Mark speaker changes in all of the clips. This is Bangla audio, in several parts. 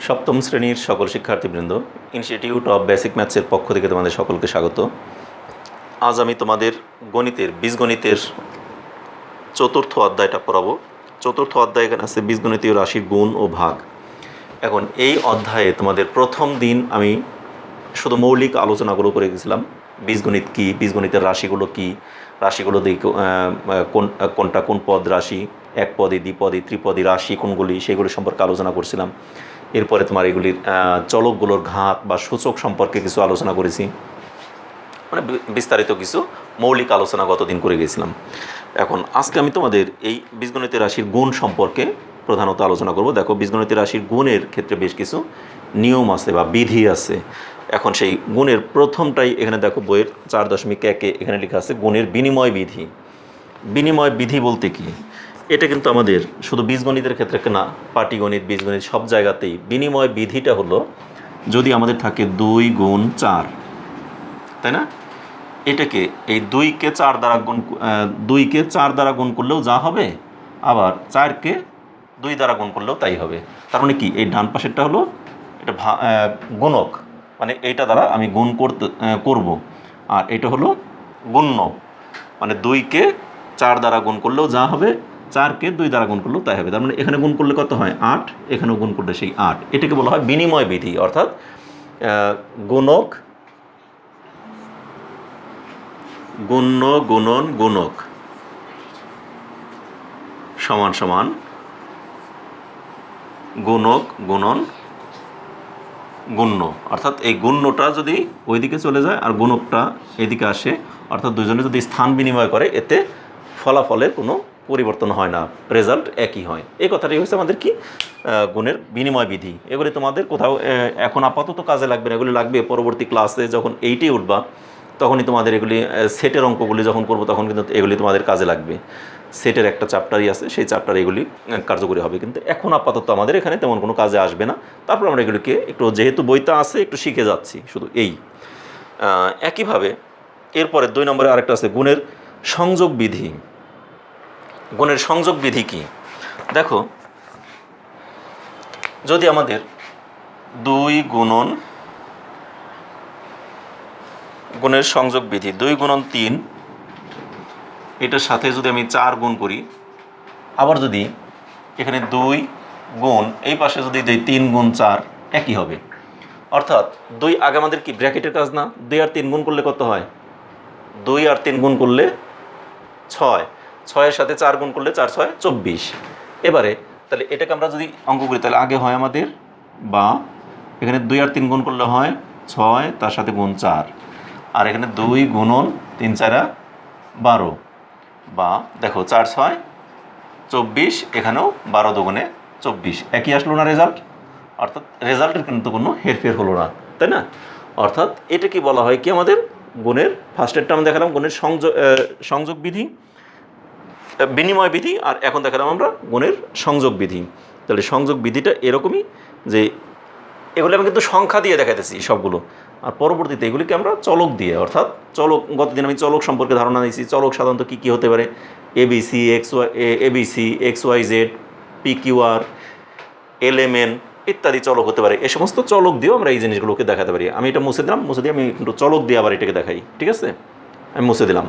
Speaker 1: সপ্তম শ্রেণীর সকল শিক্ষার্থীবৃন্দ, ইনস্টিটিউট অফ বেসিক ম্যাথসের পক্ষ থেকে তোমাদের সকলকে স্বাগত। আজ আমি তোমাদের বীজগণিতের চতুর্থ অধ্যায়টা পড়াবো। চতুর্থ অধ্যায় এখানে আছে বীজগণিতীয় রাশির গুণ ও ভাগ। এখন এই অধ্যায়ে তোমাদের প্রথম দিন আমি শুধু মৌলিক আলোচনাগুলো করে গেছিলাম। বীজগণিত কী, বীজগণিতের রাশিগুলো কী, রাশিগুলো দিয়ে কোনটা কোন পদ রাশি, একপদী দ্বিপদী ত্রিপদী রাশি কোনগুলি, সেগুলি সম্পর্কে আলোচনা করছিলাম। এরপরে তোমার এগুলির চলকগুলোর ঘাত বা সূচক সম্পর্কে কিছু আলোচনা করেছি, মানে বিস্তারিত কিছু মৌলিক আলোচনা গতদিন করে গেছিলাম। এখন আজকে আমি তোমাদের এই বীজগণিতের রাশির গুণ সম্পর্কে প্রধানত আলোচনা করব। দেখো, বীজগণিতের রাশির গুণের ক্ষেত্রে বেশ কিছু নিয়ম আছে বা বিধি আছে। এখন সেই গুণের প্রথমটাই এখানে দেখো, বইয়ের 4.1 এখানে লেখা আছে গুণের বিনিময় বিধি। বিনিময় বিধি বলতে কি? এটা কিন্তু আমাদের শুধু বীজগণিতের ক্ষেত্রে না, পাটিগণিত, বীজগণিত সব জায়গাতেই বিনিময় বিধিটা হলো, যদি আমাদের থাকে 2 গুণ 4, তাই না, এটাকে এই 2কে 4 দ্বারা গুণ করলেও যা হবে, আবার 4কে 2 দ্বারা গুণ করলেও তাই হবে। তার মানে কি, এই ডান পাশেরটা হলো এটা গুণক, মানে এইটা দ্বারা আমি গুণ করব, আর এটা হলো গুণ্য, মানে 2কে 4 দ্বারা গুণ করলেও যা হবে, 4কে 2 দ্বারা গুণ করলেও তাই হবে। তার মানে এখানে গুণ করলে কত হয়? 8, এখানেও গুণ করলে সেই 8। এটাকে বলা হয় বিনিময় বিধি, অর্থাৎ গুণক গুণ্য গুণন গুণক সমান সমান গুণক গুণন গুণ্য। অর্থাৎ এই গুণ্যটা যদি ওইদিকে চলে যায় আর গুণকটা এদিকে আসে, অর্থাৎ দুজনে যদি স্থান বিনিময় করে, এতে ফলাফলের কোনো পরিবর্তন হয় না, রেজাল্ট একই হয়। এই কথাটাই হচ্ছে আমাদের কি, গুণের বিনিময় বিধি। এগুলি তোমাদের কোথাও এখন আপাতত কাজে লাগবে না, এগুলি লাগবে পরবর্তী ক্লাসে যখন 8-এ উঠবা, তখনই তোমাদের এগুলি সেটের অঙ্কগুলি যখন করবো তখন কিন্তু এগুলি তোমাদের কাজে লাগবে। সেটের একটা চ্যাপ্টারই আছে, সেই চ্যাপ্টারে এগুলি কার্যকরী হবে, কিন্তু এখন আপাতত আমাদের এখানে তেমন কোনো কাজে আসবে না। তারপর আমরা এগুলিকে একটু, যেহেতু বইটা আছে, একটু শিখে যাচ্ছি শুধু এই। একইভাবে এরপরে 2 নম্বরে আরেকটা আছে গুণের সংযোগ বিধি। গুণের সংযোগ বিধি কি? দেখো, যদি আমাদের 2 গুণন গুণের সংযোগ বিধি 2 গুণন 3, এটার সাথে যদি আমি 4 গুণ করি, আবার যদি এখানে 2 গুণ এই পাশে যদি দিই 3 গুণ 4, একই হবে। অর্থাৎ 2 আগে আমাদের কি ব্র্যাকেটের কাজ না, 2 আর 3 গুণ করলে কত হয়? 2 আর 3 গুণ করলে 6, 6-এর সাথে 4 গুণ করলে 4 6 24। এবারে তাহলে এটাকে আমরা যদি অঙ্ক করি, তাহলে আগে হয় আমাদের, বা এখানে 2 আর 3 গুণ করলে হয় 6, তার সাথে গুণ 4, আর এখানে 2 গুণন 3 4 12, বা দেখো 4 6 24, এখানেও 12 দুগুণে 24, একই আসলো না রেজাল্ট? অর্থাৎ রেজাল্টের কিন্তু কোনো হেরফের হলো না, তাই না? অর্থাৎ এটা কি বলা হয় কি, আমাদের গুণের ফার্স্টেরটা আমি দেখালাম গুণের সংযোগ বিধি, বিনিময় বিধি, আর এখন দেখালাম আমরা গুণের সংযোগ বিধি। তাহলে সংযোগ বিধিটা এরকমই যে এগুলো আমি কিন্তু সংখ্যা দিয়ে দেখাইতেছি সবগুলো, আর পরবর্তীতে এগুলিকে আমরা চলক দিয়ে, অর্থাৎ চলক, গতদিন আমি চলক সম্পর্কে ধারণা দিয়েছি। চলক সাধারণত কী কী হতে পারে? ABC X Y Z, PQR, LMN ইত্যাদি চলক হতে পারে। এই সমস্ত চলক দিয়েও আমরা এই জিনিসগুলোকে দেখাতে পারি। আমি এটা মুছে দিলাম, মুছে দিয়ে আমি একটু চলক দিয়ে আবার এটাকে দেখাই, ঠিক আছে? আমি মুছে দিলাম।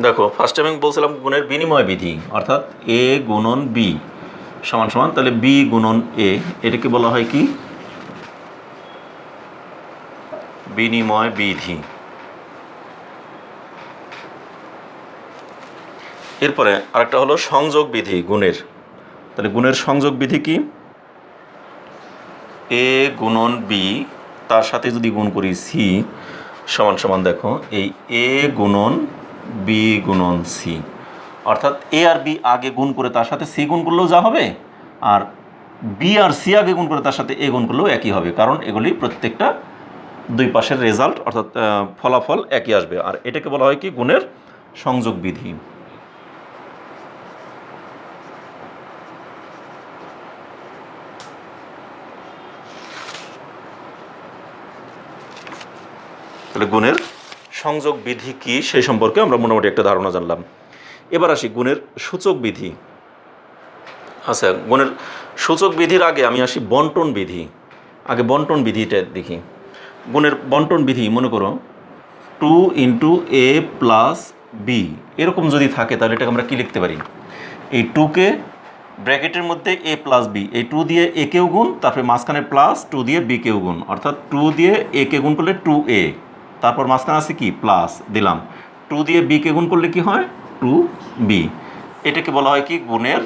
Speaker 1: দেখো, ফার্স্ট আমি বলছিলাম গুণের বিনিময় বিধি, অর্থাৎ A গুণন B সমান সমান, তাহলে B গুণন A, এটাকে বলা হয় কি, বিনিময় বিধি। এরপরে আরেকটা হলো সংযোগ বিধি গুণের। তাহলে গুণের সংযোগ বিধি কি? A গুণন B, তার সাথে যদি গুণ করি C সমান সমান, দেখো এই A গুণন B গুণন C, অর্থাৎ A আর B আগে গুণ করে তার সাথে C গুণ করলেও যা হবে, আর B আর C আগে গুণ করে তার সাথে A গুণ করলেও একই হবে, কারণ এগুলি প্রত্যেকটা দুই পাশের রেজাল্ট, অর্থাৎ ফলাফল একই আসবে। আর এটাকে বলা হয় কি, গুণের সংযোগ বিধি। তাহলে গুণের সংযোগ বিধি কী সেই সম্পর্কে আমরা মোটামুটি একটা ধারণা জানলাম। এবার আসি গুণের সূচক বিধি। আচ্ছা, গুণের সূচক বিধির আগে আমি আসি বন্টন বিধি। আগে বন্টন বিধিটা দেখি। গুণের বন্টন বিধি মনে করো 2 ইন্টু এ প্লাস বি এরকম যদি থাকে তাহলে এটাকে আমরা কী লিখতে পারি? এই 2কে ব্র্যাকেটের মধ্যে এ প্লাস বি, এই 2 দিয়ে এ কেও গুণ, তারপরে মাঝখানে প্লাস 2 দিয়ে বি কেও গুণ, অর্থাৎ 2 দিয়ে এ কে গুণ করলে 2a, তারপর মাঝখানে আছে কি প্লাস দিলাম, 2 দিয়ে বি কে গুণ করলে কি হয় 2b। এটাকে বলা হয় কি গুণের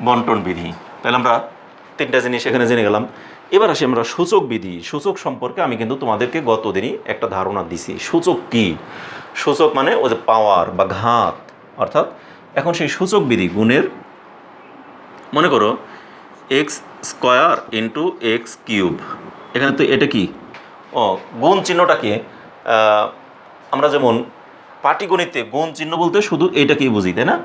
Speaker 1: বন্টন বিধি। তাহলে আমরা 3টা জিনিস এখানে জেনে গেলাম। এবার আসি আমরা সূচক বিধি। সূচক সম্পর্কে আমি কিন্তু তোমাদেরকে গত দিনই একটা ধারণা দিছি। সূচক কি? সূচক মানে ও যে পাওয়ার বা ঘাত, অর্থাৎ এখন সেই সূচক বিধি গুণের মনে করো x square into x cube. এখানে তো এটা কি গুণ চিহ্নটাকে আমরা যেমন পাটিগণিতে গুণ চিহ্ন বলতে শুধু এইটাকেই বুঝি, তাই না?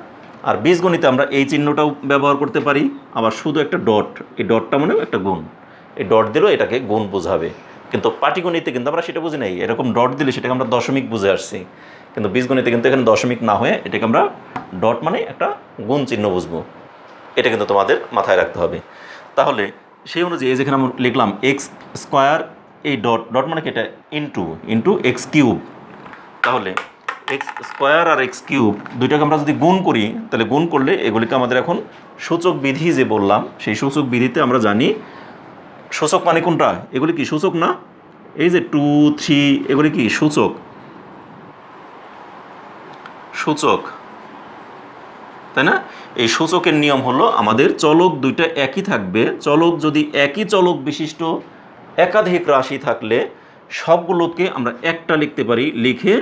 Speaker 1: আর বীজগণিতে আমরা এই চিহ্নটাও ব্যবহার করতে পারি, আবার শুধু একটা ডট, এই ডটটা মানে একটা গুণ, এই ডট দিলেও এটাকে গুণ বোঝাবে। কিন্তু পাটিগণিতে কিন্তু আমরা সেটা বুঝি নাই, এরকম ডট দিলে সেটাকে আমরা দশমিক বুঝে আসছি। কিন্তু বীজগণিতে কিন্তু এখানে দশমিক না হয়ে এটাকে আমরা ডট মানে একটা গুণ চিহ্ন বুঝবো। এটা কিন্তু তোমাদের মাথায় রাখতে হবে। তাহলে সেই অনুযায়ী যেখানে আমরা লিখলাম এক্স স্কোয়ার, এই ডট ডট মানে কি এটা ইন্টু ইন্টু এক্স কিউব। তাহলে এক্স স্কোয়ার আর এক্স কিউব দুইটাকে আমরা যদি গুণ করি, তাহলে গুণ করলে এগুলিকে আমাদের এখন সূচক বিধি যে বললাম সেই সূচক বিধিতে আমরা জানি সূচক মানে কোনটা, এগুলি কি সূচক না? এই যে 2, 3 এগুলি কি সূচক, সূচক, তাই না? এই সূচকের নিয়ম হলো আমাদের চলক দুইটা একই থাকবে। চলক যদি একই চলক বিশিষ্ট একাধিক রাশি থাকলে সবগুলোকে আমরা একটা লিখতে পারি, লিখে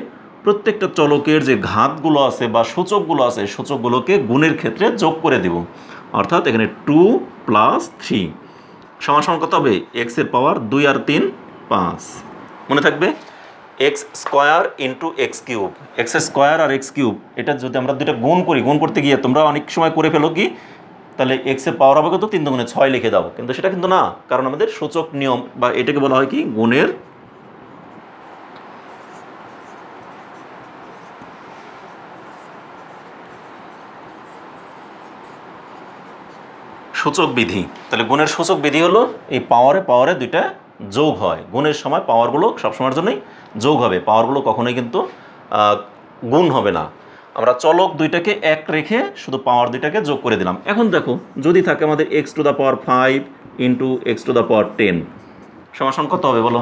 Speaker 1: প্রত্যেকটা চলকের যে ঘাতগুলো আছে বা সূচকগুলো আছে সূচকগুলোকে গুণের ক্ষেত্রে যোগ করে দেব। অর্থাৎ এখানে 2 + 3 সমান সমান কত হবে? এক্সের পাওয়ার 2 আর 3 5। মনে থাকবে x square into x cube, x square আর এক্স কিউব, এটা যদি আমরা দুটো গুণ করি, গুণ করতে গিয়ে তোমরা অনেক সময় করে ফেলো কি, তাহলে এক্সের পাওয়ার হবে কত 3 × 6 লিখে দাও, কিন্তু সেটা কিন্তু না, কারণ আমাদের সূচক নিয়ম বা এটাকে বলা হয় কি গুণের সূচক বিধি। তাহলে গুণের সূচক বিধি হলো এই পাওয়ারে পাওয়ারে দুইটা যোগ হয়। গুণের সময় পাওয়ারগুলো সবসময়ের জন্যই যোগ হবে, পাওয়ারগুলো কখনোই কিন্তু গুণ হবে না। আমরা চলক দুইটাকে এক রেখে শুধু পাওয়ার দুইটাকে যোগ করে দিলাম। এখন দেখো যদি থাকে আমাদের x⁵ ইন্টু x⁻10 সমান কত হবে বলো?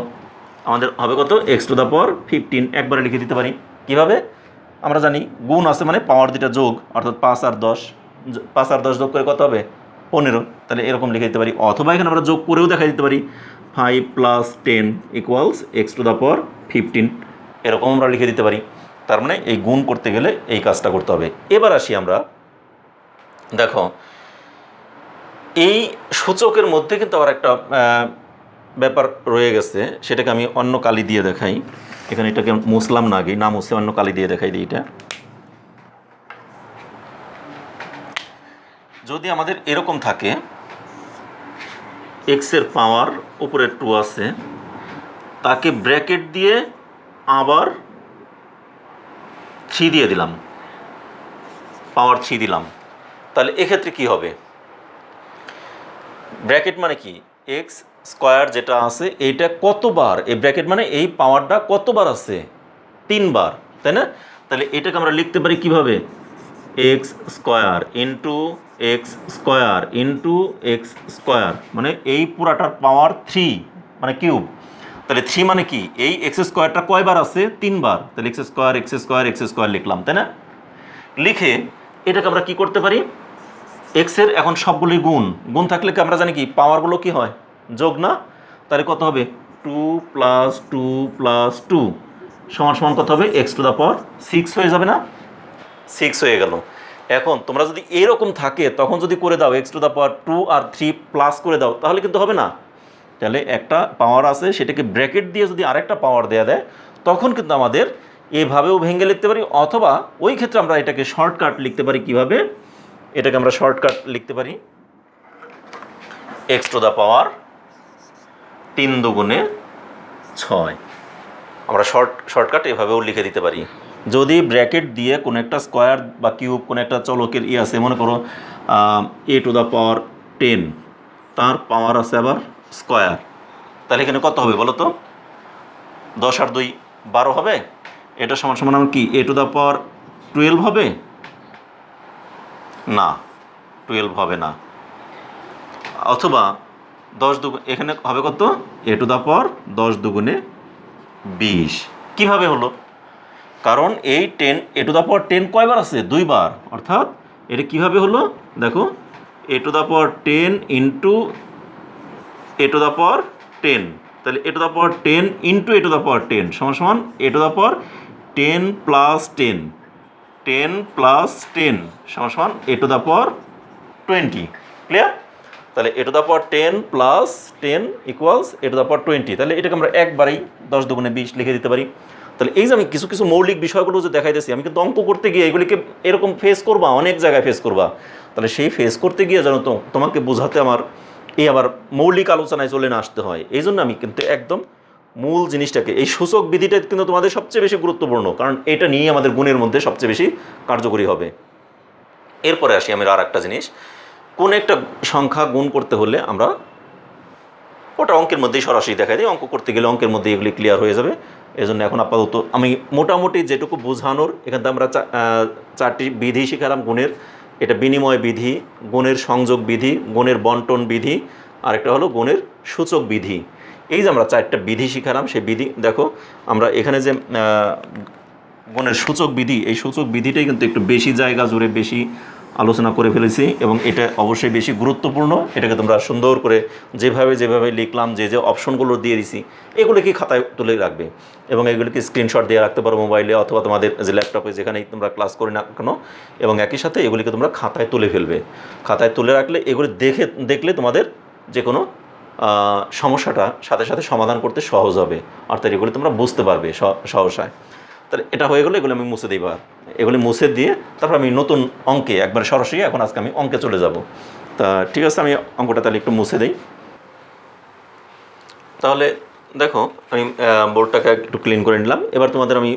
Speaker 1: আমাদের হবে কত? x⁻15 একবারে লিখে দিতে পারি। কিভাবে? আমরা জানি গুণ আছে মানে পাওয়ার দুইটা যোগ, অর্থাৎ 5 আর 10, 5 আর 10 যোগ করে কত হবে? 15। তাহলে এরকম লিখে দিতে পারি, অথবা এখানে আমরা যোগ করেও দেখা দিতে পারি 5 + 10 = x⁻15, এরকম আমরা লিখে দিতে পারি। তার মানে এই গুণ করতে গেলে এই কাজটা করতে হবে। এবার আসি আমরা, দেখো এই সূচকের মধ্যে কিন্তু আবার একটা ব্যাপার রয়ে গেছে, সেটাকে আমি অন্য কালি দিয়ে দেখাই। এখানে এটাকে মুছলাম না, আগে না মুছে অন্য কালি দিয়ে দেখাই দিই। এটা যদি আমাদের এরকম থাকে এক্সের পাওয়ার উপরে 2 আছে, তাকে ব্র্যাকেট দিয়ে আবার 3 দিয়ে দিলাম, পাওয়ার 3 দিলাম, তাহলে এক্ষেত্রে কি হবে? ব্র্যাকেট মানে কি এক্স স্কোয়ার যেটা আছে এইটা কতবার, এই ব্র্যাকেট মানে এই পাওয়ারটা কতবার আছে? 3 বার, তাই না? তাহলে এটাকে আমরা লিখতে পারি কিভাবে? X square into x square into x square, মানে এই পুরাটার পাওয়ার 3 মানে কিউব। তাহলে 3 মানে কি এই এক্স স্কোয়ারটা কয়বার আছে? 3 বার। তাহলে x square X square X square লিখলাম, তাই না? লিখে এটাকে আমরা কি করতে পারি? এক্সের এখন সবগুলোই গুণ, গুণ থাকলে কি আমরা জানি কি পাওয়ারগুলো কি হয়? যোগ না? তাহলে কত হবে? 2 + 2 + 2 সমান কত হবে? x⁻6 হয়ে যাবে না? 6 হয়ে গেল। এখন তোমরা যদি এরকম থাকে তখন যদি করে দাও x⁻2 আর 3 প্লাস করে দাও, তাহলে কিন্তু হবে না। তাহলে একটা পাওয়ার আছে, সেটাকে ব্র্যাকেট দিয়ে যদি আরেকটা পাওয়ার দেওয়া দেয়, তখন কিন্তু আমাদের এভাবেও ভেঙে লিখতে পারি, অথবা ওই ক্ষেত্রে আমরা এটাকে শর্টকাট লিখতে পারি। কিভাবে এটাকে আমরা শর্টকাট লিখতে পারি? এক্স টু দ্য পাওয়ার 3 দুগুণে 6। আমরা শর্টকাট এভাবেও লিখে দিতে পারি। যদি ব্র্যাকেট দিয়ে কোনো একটা স্কোয়ার বা কিউব কোনো একটা চলকের আছে, মনে করো এ টু দ্য পাওয়ার 10, তার পাওয়ার আছে আবার স্কোয়ার, তাহলে এখানে কত হবে বলো তো? 10 আর 2 12 হবে। এটা সমান সমান আমার কি এ টু দ্য পাওয়ার 12 হবে? না, 12 হবে না। অথবা 10 দুগুণ, এখানে হবে কত? এ টু দ্য পাওয়ার 10 দুগুণে 20। কীভাবে হলো? কারণ এই 10 এ টু দ্য পাওয়ার 10 কয়বার আছে? 2 বার। অর্থাৎ এটা কীভাবে হলো দেখো, a to the power 10 into a to the power 10, তাহলে a to the power 10 into a to the power 10 সমান সমান a to the power 10 plus 10, 10 plus 10 সমান সমান a to the power 20। Clear? তাহলে a to the power 10 plus 10 equals a to the power 20। তাহলে এটাকে আমরা একবারেই 10 দুগুণে 20 লিখে দিতে পারি। তাহলে এই যে আমি কিছু কিছু মৌলিক বিষয়গুলো যে দেখাইতেছি, আমি কিন্তু অঙ্ক করতে গিয়ে এগুলিকে এরকম ফেস করবা, অনেক জায়গায় ফেস করবা। তাহলে সেই ফেস করতে গিয়ে যেন তোমাকে বোঝাতে আমার আবার মৌলিক আলোচনায় চলে না আসতে হয়, এই জন্য আমি কিন্তু একদম মূল জিনিসটাকে, এই সূচক বিধিটা কিন্তু তোমাদের সবচেয়ে বেশি গুরুত্বপূর্ণ, কারণ এটা নিয়ে আমাদের গুণের মধ্যে সবচেয়ে বেশি কার্যকরী হবে। এরপরে আসি আমি আর একটা জিনিস, কোন একটা সংখ্যা গুণ করতে হলে আমরা ওটা অঙ্কের মধ্যেই সরাসরি দেখাই দিই। অঙ্ক করতে গেলে অঙ্কের মধ্যে এগুলি ক্লিয়ার হয়ে যাবে। এই জন্য এখন আপাতত আমি মোটামুটি যেটুকু বোঝানোর, এখান থেকে আমরা 4টি বিধি শিখালাম গুণের। এটা বিনিময় বিধি, গুণের সংযোগ বিধি, গুণের বন্টন বিধি, আরেকটা হলো গুণের সূচক বিধি। এই যে আমরা 4টা বিধি শিখালাম, সেই বিধি দেখো আমরা এখানে যে গুণের সূচক বিধি, এই সূচক বিধিটাই কিন্তু একটু বেশি জায়গা জুড়ে বেশি আলোচনা করে ফেলেছি, এবং এটা অবশ্যই বেশি গুরুত্বপূর্ণ। এটাকে তোমরা সুন্দর করে যেভাবে যেভাবে লিখলাম, যে যে অপশনগুলো দিয়ে দিছি, এগুলিকে খাতায় তুলে রাখবে, এবং এগুলিকে স্ক্রিনশট দিয়ে রাখতে পারো মোবাইলে অথবা তোমাদের যে ল্যাপটপে, যেখানেই তোমরা ক্লাস করি না কেন। এবং একই সাথে এগুলিকে তোমরা খাতায় তুলে ফেলবে। খাতায় তুলে রাখলে এগুলি দেখলে তোমাদের যে কোনো সমস্যাটা সাথে সাথে সমাধান করতে সহজ হবে, অর্থাৎ এগুলি তোমরা বুঝতে পারবে সহসায়। তাহলে এটা হয়ে গেলো, এগুলো আমি মুছে দিই। এগুলি মুছে দিয়ে তারপর আমি নতুন অঙ্কে একবার সরাসরি, এখন আজকে আমি অঙ্কে চলে যাব। তা ঠিক আছে, আমি অঙ্কটা তাহলে একটু মুছে দিই। তাহলে দেখো, আমি বোর্ডটাকে একটু ক্লিন করে নিলাম। এবার তোমাদের আমি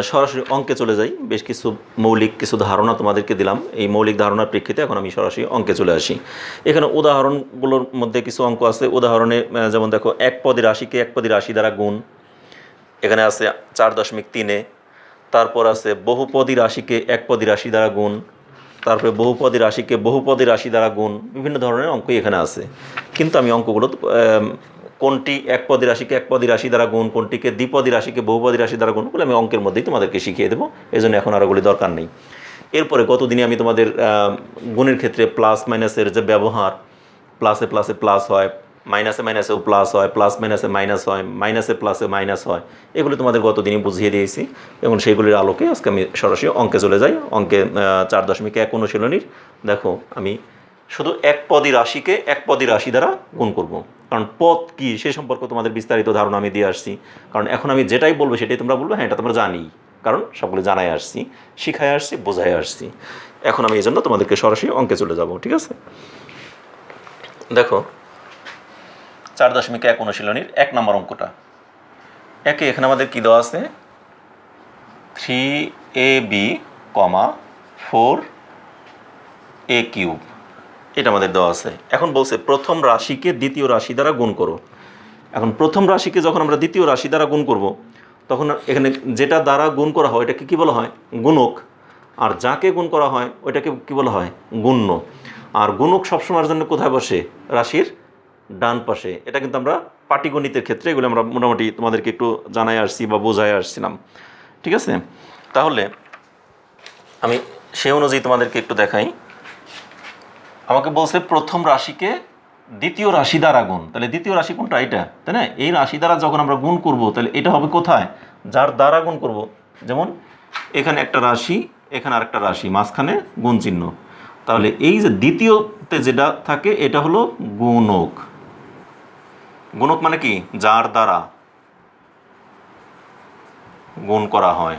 Speaker 1: সরাসরি অঙ্কে চলে যাই। বেশ কিছু মৌলিক কিছু ধারণা তোমাদেরকে দিলাম, এই মৌলিক ধারণার প্রেক্ষিতে এখন আমি সরাসরি অঙ্কে চলে আসি। এখানে উদাহরণগুলোর মধ্যে কিছু অঙ্ক আছে। উদাহরণে যেমন দেখো, এক পদী রাশিকে এক পদী রাশি দ্বারা গুণ, এখানে আছে 4.3-এ। তারপর আছে বহুপদী রাশিকে একপদী রাশি দ্বারা গুণ, তারপরে বহুপদী রাশিকে বহুপদী রাশি দ্বারা গুণ। বিভিন্ন ধরনের অঙ্কই এখানে আছে, কিন্তু আমি অঙ্কগুলো কোনটি একপদী রাশিকে একপদী রাশি দ্বারা গুণ, কোনটিকে দ্বিপদী রাশিকে বহুপদী রাশি দ্বারা গুণ, বলে আমি অঙ্কের মধ্যেই তোমাদেরকে শিখিয়ে দেবো। এই জন্য এখন আর ওগুলি দরকার নেই। এরপরে গতদিনে আমি তোমাদের গুণের ক্ষেত্রে প্লাস মাইনাসের যে ব্যবহার, প্লাসে প্লাসে প্লাস হয়, মাইনাসে মাইনাসেও প্লাস হয়, প্লাস মাইনাসে মাইনাস হয়, মাইনাসে প্লাসে মাইনাস হয়, এগুলি তোমাদের গতদিনই বুঝিয়ে দিয়েছি। এবং সেইগুলির আলোকে আজকে আমি সরাসরি অঙ্কে চলে যাই। অঙ্কে 4.1 অনুশীলনীর দেখো, আমি শুধু একপদী রাশিকে একপদী রাশি দ্বারা গুণ করব, কারণ পদ কী সে সম্পর্কে তোমাদের বিস্তারিত ধারণা আমি দিয়ে আসছি। কারণ এখন আমি যেটাই বলবো সেটাই তোমরা বলবো হ্যাঁ এটা তোমরা জানি, কারণ সবগুলো জানাই আসছি, শিখাই আসছি, বোঝাই আসছি। এখন আমি এই জন্য তোমাদেরকে সরাসরি অঙ্কে চলে যাব। ঠিক আছে, দেখো 4.1 অনুশীলনীর 1 নম্বর অঙ্কটা। একে এখানে আমাদের কী দেওয়া আছে? 3ab, 4a³ এটা আমাদের দেওয়া আছে। এখন বলছে প্রথম রাশিকে দ্বিতীয় রাশি দ্বারা গুণ করো। এখন প্রথম রাশিকে যখন আমরা দ্বিতীয় রাশি দ্বারা গুণ করব, তখন এখানে যেটা দ্বারা গুণ করা হয় এটাকে কী বলা হয়? গুণক। আর যাকে গুণ করা হয় ওইটাকে কী বলা হয়? গুণ্য। আর গুণক সবসময়ের জন্য কোথায় বসে? রাশির ডান পাশে। এটা কিন্তু আমরা পাটিগণিতের ক্ষেত্রে এগুলো আমরা মোটামুটি তোমাদেরকে একটু জানাই আসছি বা বোঝাই আসছিলাম। ঠিক আছে, তাহলে আমি সেই অনুযায়ী তোমাদেরকে একটু দেখাই। আমাকে বলছে প্রথম রাশিকে দ্বিতীয় রাশি দ্বারা গুণ, তাহলে দ্বিতীয় রাশি কোনটা? এটা, তাই না? এই রাশি দ্বারা যখন আমরা গুণ করব, তাহলে এটা হবে কোথায়? যার দ্বারা গুণ করব। যেমন এখানে একটা রাশি, এখানে আরেকটা রাশি, মাঝখানে গুণ চিহ্ন। তাহলে এই যে দ্বিতীয়তে যেটা থাকে এটা হলো গুণক। গুণক মানে কি? যার দ্বারা গুণ করা হয়।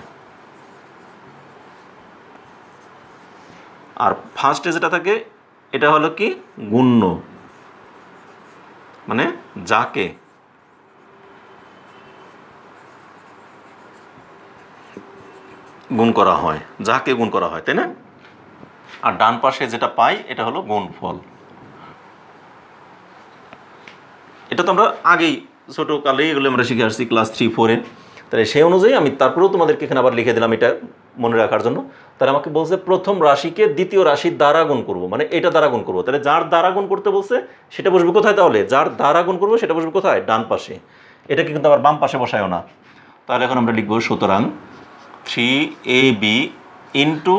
Speaker 1: আর ফার্স্টে যেটা থাকে এটা হলো কি? গুণ্য। মানে যাকে গুণ করা হয়, যাকে গুণ করা হয়, তাই না? আর ডান পাশে যেটা পাই এটা হলো গুণফল। এটা তো আমরা আগেই ছোটোকালেই এগুলো আমরা শিখে আসছি ক্লাস 3-4-এ। তাহলে সেই অনুযায়ী আমি তারপরেও তোমাদেরকে এখানে আবার লিখে দিলাম এটা মনে রাখার জন্য। তাহলে আমাকে বলছে প্রথম রাশিকে দ্বিতীয় রাশির দ্বারা গুণ করবো, মানে এটা দ্বারা গুণ করবো। তাহলে যার দ্বারা গুণ করতে বলছে সেটা বসবে কোথায়? তাহলে যার দ্বারা গুণ করবো সেটা বসবে কোথায়? ডান পাশে। এটাকে কিন্তু আবার বাম পাশে বসায়ও না। তাহলে এখন আমরা লিখবো সুতরাং 3ab ইন্টু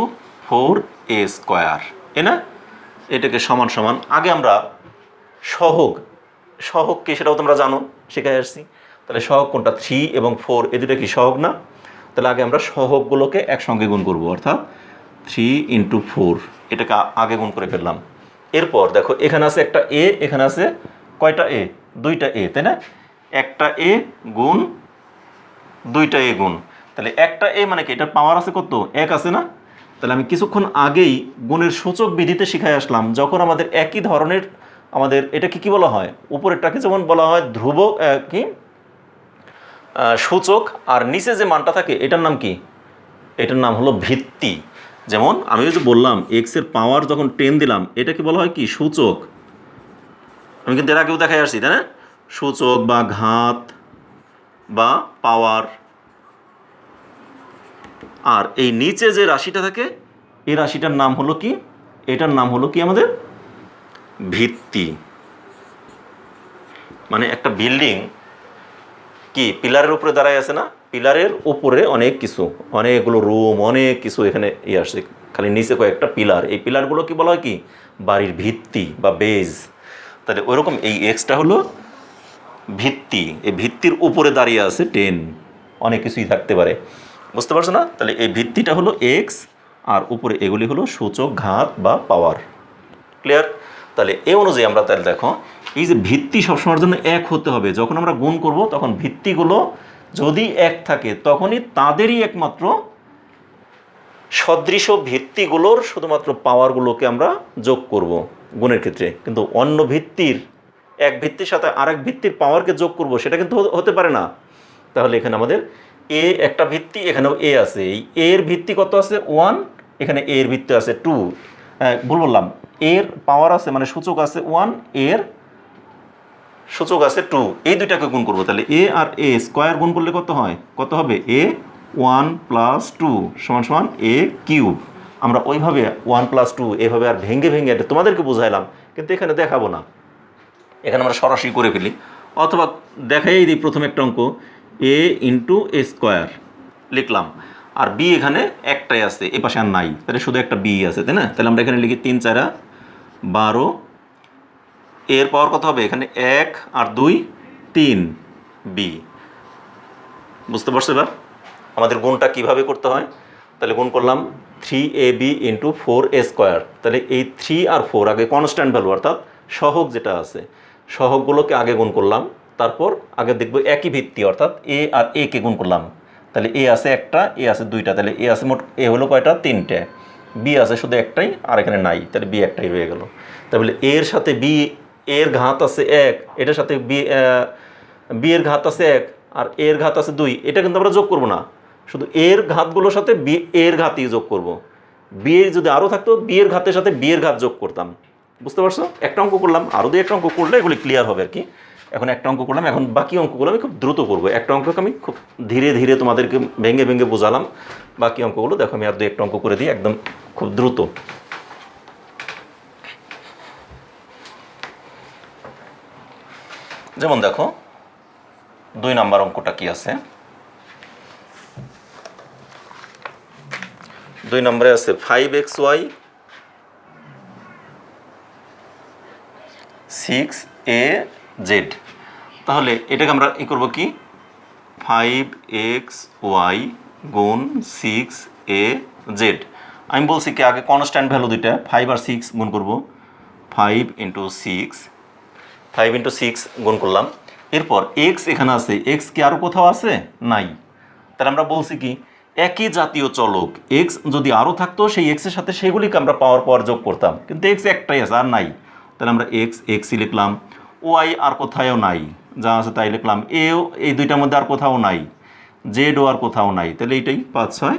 Speaker 1: 4a², তাই না? এটাকে সমান সমান, আগে আমরা সহগ, সহগ কি সেটাও তোমরা জানো, শিখে আসছি। তাহলে সহগ কোনটা? 3 এবং 4, এই দুটো কি সহগ না? তাহলে আগে আমরা সহগগুলোকে একসঙ্গে গুণ করব, অর্থাৎ 3 ইন্টু 4 এটাকে আগে গুণ করে ফেললাম। এরপর দেখো এখানে আছে একটা এ, এখানে আছে কয়টা এ? দুইটা এ, তাই না? একটা এ গুণ দুইটা এ গুণ, তাহলে একটা এ মানে কি? এটার পাওয়ার আছে কত? 1 আছে না? তাহলে আমি কিছুক্ষণ আগেই গুণের সূচক বিধিতে শিখাই আসলাম, যখন আমাদের একই ধরনের, আমাদের এটাকে কি বলা হয়? উপরেরটাকে যেমন বলা হয় ধ্রুবক কি সূচক, আর নিচে যে মানটা থাকে এটার নাম কি? এটার নাম হলো ভিত্তি। যেমন আমি যে বললাম এক্সের পাওয়ার যখন 10 দিলাম, এটা কি বলা হয়? কি? সূচক। আমি কিন্তু এর আগেও দেখাই আসছি, তাই না? সূচক বা ঘাত বা পাওয়ার। আর এই নিচে যে রাশিটা থাকে এই রাশিটার নাম হলো কি? এটার নাম হলো কি আমাদের? ভিত্তি। মানে একটা বিল্ডিং কি পিলারের উপরে দাঁড়ায় আছে না? পিলারের উপরে অনেক কিছু, অনেকগুলো রুম, অনেক কিছু এখানে আসছে, খালি নিচে কয়েকটা পিলার। এই পিলারগুলো কি বলা হয়? কি? বাড়ির ভিত্তি বা বেজ। তাহলে ওইরকম এই এক্সটা হলো ভিত্তি। এই ভিত্তির উপরে দাঁড়িয়ে আছে 10, অনেক কিছুই থাকতে পারে, বুঝতে পারছো না? তাহলে এই ভিত্তিটা হলো এক্স, আর উপরে এগুলি হলো সূচক, ঘাত বা পাওয়ার। ক্লিয়ার? তাহলে এই অনুযায়ী আমরা তাহলে দেখো এই যে ভিত্তি সবসময়ের জন্য 1 হতে হবে। যখন আমরা গুণ করব তখন ভিত্তিগুলো যদি 1 থাকে তখনই তাদেরই একমাত্র সদৃশ ভিত্তিগুলোর শুধুমাত্র পাওয়ারগুলোকে আমরা যোগ করব গুণের ক্ষেত্রে। কিন্তু অন্য ভিত্তির, এক ভিত্তির সাথে আরেক ভিত্তির পাওয়ারকে যোগ করব সেটা কিন্তু হতে পারে না। তাহলে এখানে আমাদের এ একটা ভিত্তি, এখানেও এ আছে, এই এর ভিত্তি কত আছে? 1, এখানে এর ভিত্তি আছে 2। ভুল বললাম, এর পাওয়ার আছে মানে সূচক আছে 1, এর সূচক আছে 2, এই দুইটাকে গুণ করবো। তাহলে এ আর এ স্কোয়ার গুণ করলে কত হয়? কত হবে? এ 1 + 2 সমান সমান এ কিউব। আমরা ওইভাবে 1 + 2 এভাবে আর ভেঙে ভেঙে এটা তোমাদেরকে বুঝাইলাম, কিন্তু এখানে দেখাবো না, এখানে আমরা সরাসরি করে ফেলি। অথবা দেখাই দিই প্রথম একটা অঙ্ক, এ ইন্টু এ স্কোয়ার লিখলাম, আর বি এখানে একটাই আছে, এ পাশে আর নাই, তাহলে শুধু একটা বি আছে, তাই না? তাহলে আমরা এখানে লিখি 3 × 4 = 12। এর পাওয়ার কত হবে? এখানে 1 আর 2 3 বি। বুঝতে পারছো এবার আমাদের গুণটা কিভাবে করতে হয়? তাহলে গুণ করলাম 3ab ইন্টু 4a²। তাহলে এই 3 আর 4 আগে কনস্ট্যান্ট ভ্যালু, অর্থাৎ সহগ যেটা আছে সহগগুলোকে আগে গুণ করলাম, তারপর আগে দেখব একই ভিত্তি, অর্থাৎ এ আর এ কে গুণ করলাম। তাহলে এ আছে একটা, এ আছে দুইটা, তাহলে এ আছে মোট, এ হলো কয়টা? 3টে। বি আছে শুধু একটাই, আর এখানে নাই, তাহলে বি একটাই রয়ে গেল। তাহলে এর সাথে বি এর ঘাত আছে 1, এটার সাথে বি এর ঘাত আছে 1, আর এর ঘাত আছে 2। এটা কিন্তু আমরা যোগ করব না, শুধু এর ঘাতগুলোর সাথে বি এর ঘাতই যোগ করব। বি এর যদি আরও থাকতো বি এর ঘাতের সাথে বি এর ঘাত যোগ করতাম। বুঝতে পারছো? একটা অঙ্ক করলাম, আরও দুই একটা অঙ্ক করলে এগুলি ক্লিয়ার হবে আর কি। এখন একটা অঙ্ক করলাম, এখন বাকি অঙ্কগুলো আমি খুব দ্রুত করবো। একটা অঙ্ককে আমি খুব ধীরে ধীরে তোমাদেরকে ভেঙে ভেঙে বোঝালাম। বাকি অঙ্কগুলো দেখো আমি আর দুই একটা অঙ্ক করে দিই একদম খুব দ্রুত। যেমন দেখো 2 নাম্বার অঙ্কটা কি আছে? 2 নম্বরে আছে 5xy 6az। তাহলে এটাকে আমরা ই করবো কি? 5xy গুণ 6az। আমি বলছি কি আগে কনস্ট্যান্ট ভ্যালু দুইটা 5 আর 6 গুণ করব। 5 × 6, 5 × 6 গুণ করলাম। এরপর x এখানে আছে, x কি আরও কোথাও আছে? নাই। তাহলে আমরা বলছি কি একই জাতীয় চলক x যদি আরও থাকতো সেই x এর সাথে সেগুলিকে আমরা পাওয়ার যোগ করতাম, কিন্তু x একটাই আছে আর নাই। তাহলে আমরা এক্সই লিখলাম। ওয়াই আর কোথাও নাই, যা আছে তাই লিখলাম। এও এই দুইটার মধ্যে আর কোথাও নাই, জেডও আর কোথাও নাই, তাহলে এইটাই 5 6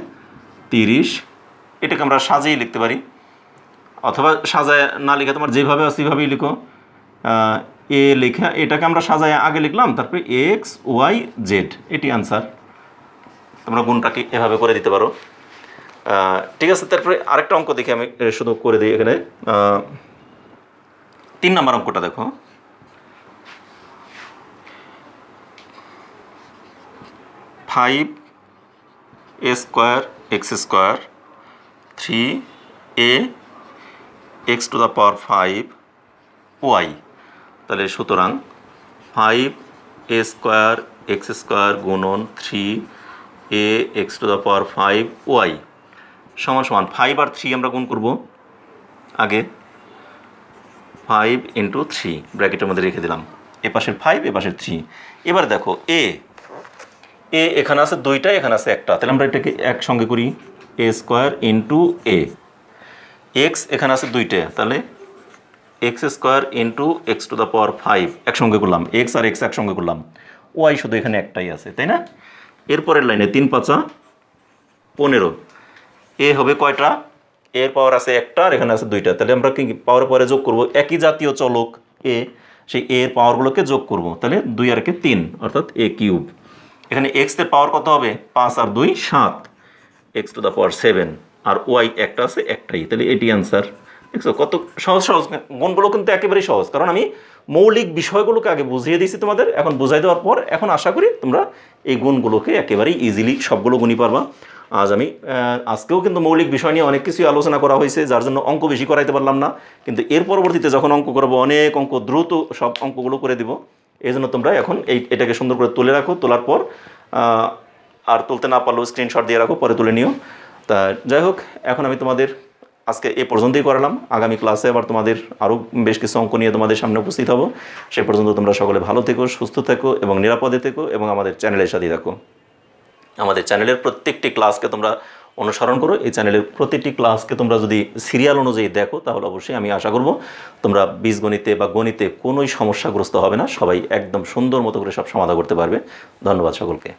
Speaker 1: 30। এটাকে আমরা সাজিয়ে লিখতে পারি, অথবা সাজায় না লিখে তোমার যেভাবে আছে সেভাবেই লিখো। এ লেখা এটাকে আমরা সাজায় আগে লিখলাম, তারপরে এক্স ওয়াই জেড, এটি আনসার। তোমরা গুণটাকে এভাবে করে দিতে পারো। ঠিক আছে, তারপরে আরেকটা অঙ্ক দেখি, আমি শুধু করে দিই এখানে। 3 নম্বর অঙ্কটা দেখো। 5a square X square 3a x to the power 5 Y. তাহলে সুতরাং 5a স্কোয়ার এক্স স্কোয়ার গুণন 3a x to the power 5 Y সমান সমান 5 আর 3 আমরা গুণ করব আগে। 5 ইন্টু 3 ব্র্যাকেটের মধ্যে রেখে দিলাম, এ পাশের 5 এ পাশের 3। এবার দেখো এ এখানে আছে 2টা, এখানে আছে 1টা, তাহলে আমরা এটাকে একসঙ্গে করি। এ স্কোয়ার ইন্টু এ, এক্স এখানে আছে 2টা, তাহলে x square into x to the power 5 একসঙ্গে করলাম, এক্স আর এক্স একসঙ্গে করলাম। ওয়াই শুধু এখানে একটাই আছে, তাই না? এরপরের লাইনে 3 5 15। এ হবে কয়টা? এর পাওয়ার আছে 1টা আর এখানে আছে 2টা, তাহলে আমরা কি পাওয়ার পরে যোগ করব, একই জাতীয় চলক এ, সেই এর পাওয়ারগুলোকে যোগ করব, তাহলে 2 আর 3 অর্থাৎ এ কিউব। এখানে এক্স এর পাওয়ার কত হবে? 5 আর 2 7, এক্স টু দ্য পাওয়ার 7, আর ওয়াই একটা আছে একটাই, তাহলে এটি অ্যান্সার। দেখছো কত সহজ সহজ গুণগুলো, কিন্তু একেবারেই সহজ, কারণ আমি মৌলিক বিষয়গুলোকে আগে বুঝিয়ে দিয়েছি তোমাদের। এখন বুঝাই দেওয়ার পর এখন আশা করি তোমরা এই গুণগুলোকে একেবারেই ইজিলি সবগুলো গুণই পারবা। আজকেও কিন্তু মৌলিক বিষয় নিয়ে অনেক কিছুই আলোচনা করা হয়েছে, যার জন্য অঙ্ক বেশি করাইতে পারলাম না, কিন্তু এর পরবর্তীতে যখন অঙ্ক করবো অনেক অঙ্ক দ্রুত সব অঙ্কগুলো করে দিব। এই জন্য তোমরা এখন এটাকে সুন্দর করে তুলে রাখো, তোলার পর আর তুলতে না পারলেও স্ক্রিনশট দিয়ে রাখো, পরে তুলে নিও। তা যাই হোক, এখন আমি তোমাদের আজকে এ পর্যন্তই করালাম। আগামী ক্লাসে আবার তোমাদের আরও বেশ কিছু অঙ্ক নিয়ে তোমাদের সামনে উপস্থিত হব। সে পর্যন্ত তোমরা সকলে ভালো থেকো, সুস্থ থেকো এবং নিরাপদে থেকো, এবং আমাদের চ্যানেলের সাথে থাকো। আমাদের চ্যানেলের প্রত্যেকটি ক্লাসকে তোমরা অনুসরণ করো। এই চ্যানেলের প্রতিটি ক্লাসকে তোমরা যদি সিরিয়াল অনুযায়ী দেখো, তাহলে অবশ্যই আমি আশা করব তোমরা বীজগণিতে বা গণিতে কোনোই সমস্যাগ্রস্ত হবে না, সবাই একদম সুন্দর মতো করে সব সমাধান করতে পারবে। ধন্যবাদ সকলকে।